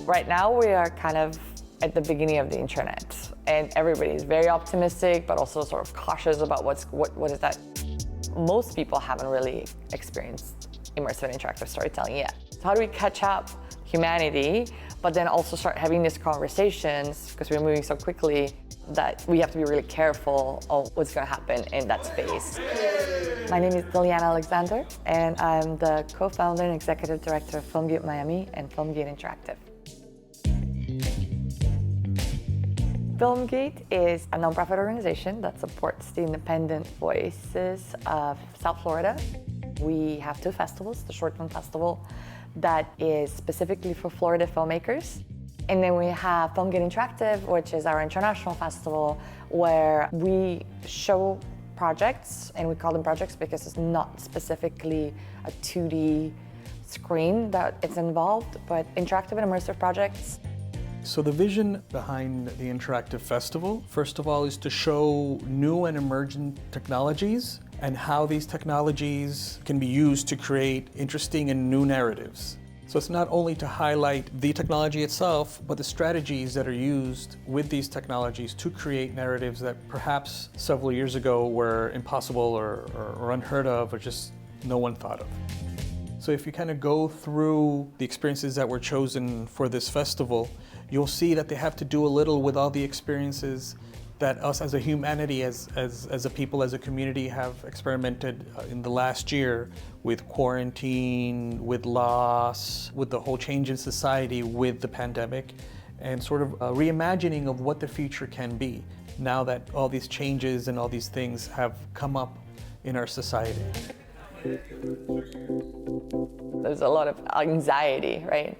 Right now we are kind of at the beginning of the internet, and everybody is very optimistic, but also sort of cautious about what is that. Most people haven't really experienced immersive and interactive storytelling yet. So how do we catch up humanity, but then also start having these conversations, because we're moving so quickly that we have to be really careful of what's going to happen in that space. My name is Liliana Alexander, and I'm the co-founder and executive director of FilmGate Miami and FilmGate Interactive. FilmGate is a nonprofit organization that supports the independent voices of South Florida. We have two festivals, the Short Film Festival that is specifically for Florida filmmakers. And then we have FilmGate Interactive, which is our international festival where we show projects, and we call them projects because it's not specifically a 2D screen that it's involved, but interactive and immersive projects. So the vision behind the Interactive Festival, first of all, is to show new and emerging technologies and how these technologies can be used to create interesting and new narratives. So it's not only to highlight the technology itself, but the strategies that are used with these technologies to create narratives that perhaps several years ago were impossible or unheard of, or just no one thought of. So if you kind of go through the experiences that were chosen for this festival, you'll see that they have to do a little with all the experiences that us as a humanity, as a people, as a community have experimented in the last year with quarantine, with loss, with the whole change in society with the pandemic, and sort of a reimagining of what the future can be now that all these changes and all these things have come up in our society. There's a lot of anxiety, right?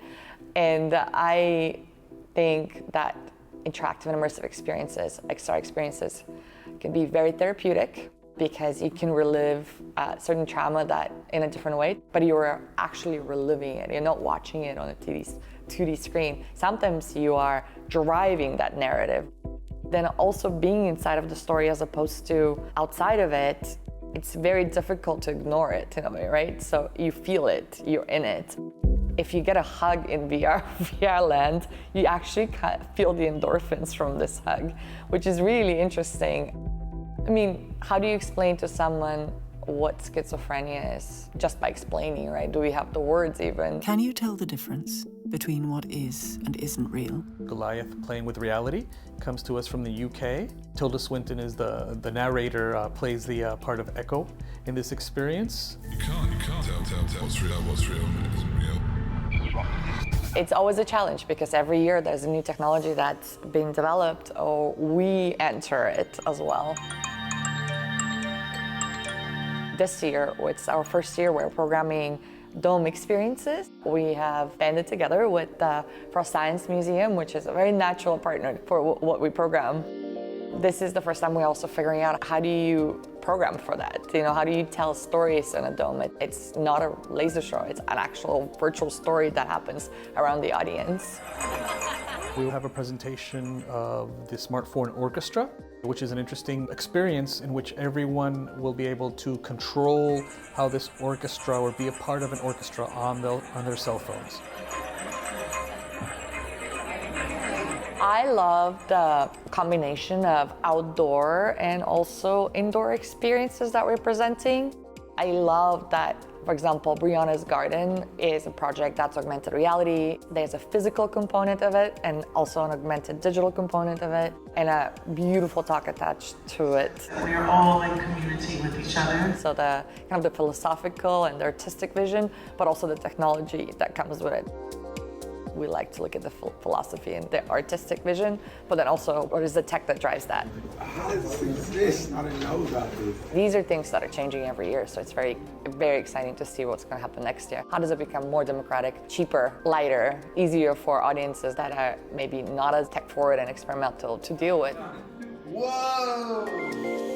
And I think that interactive and immersive experiences, XR experiences, can be very therapeutic because you can relive certain trauma that in a different way, but you're actually reliving it. You're not watching it on a 2D screen. Sometimes you are driving that narrative. Then also being inside of the story as opposed to outside of it, it's very difficult to ignore it in a way, right? So you feel it, you're in it. If you get a hug in VR land, you actually feel the endorphins from this hug, which is really interesting. I mean, how do you explain to someone what schizophrenia is just by explaining, right? Do we have the words even? Can you tell the difference between what is and isn't real? Goliath Playing with Reality comes to us from the UK. Tilda Swinton is the narrator, plays the part of Echo in this experience. You can't tell what's real, what's real. It's always a challenge because every year there's a new technology that's being developed, or we enter it as well. This year, it's our first year we're programming dome experiences. We have banded together with the Frost Science Museum, which is a very natural partner for what we program. This is the first time we're also figuring out how do you program for that? You know, how do you tell stories in a dome? It's not a laser show, it's an actual virtual story that happens around the audience. We will have a presentation of the Smartphone Orchestra, which is an interesting experience in which everyone will be able to control how this orchestra or be a part of an orchestra on their cell phones. I love the combination of outdoor and also indoor experiences that we're presenting. I love that, for example, Brianna's Garden is a project that's augmented reality. There's a physical component of it and also an augmented digital component of it, and a beautiful talk attached to it. We're all in community with each other. So the kind of the philosophical and the artistic vision, but also the technology that comes with it. We like to look at the philosophy and the artistic vision, but then also what is the tech that drives that? How does this exist? I didn't know about this. These are things that are changing every year, so it's very, very exciting to see what's going to happen next year. How does it become more democratic, cheaper, lighter, easier for audiences that are maybe not as tech forward and experimental to deal with? Whoa!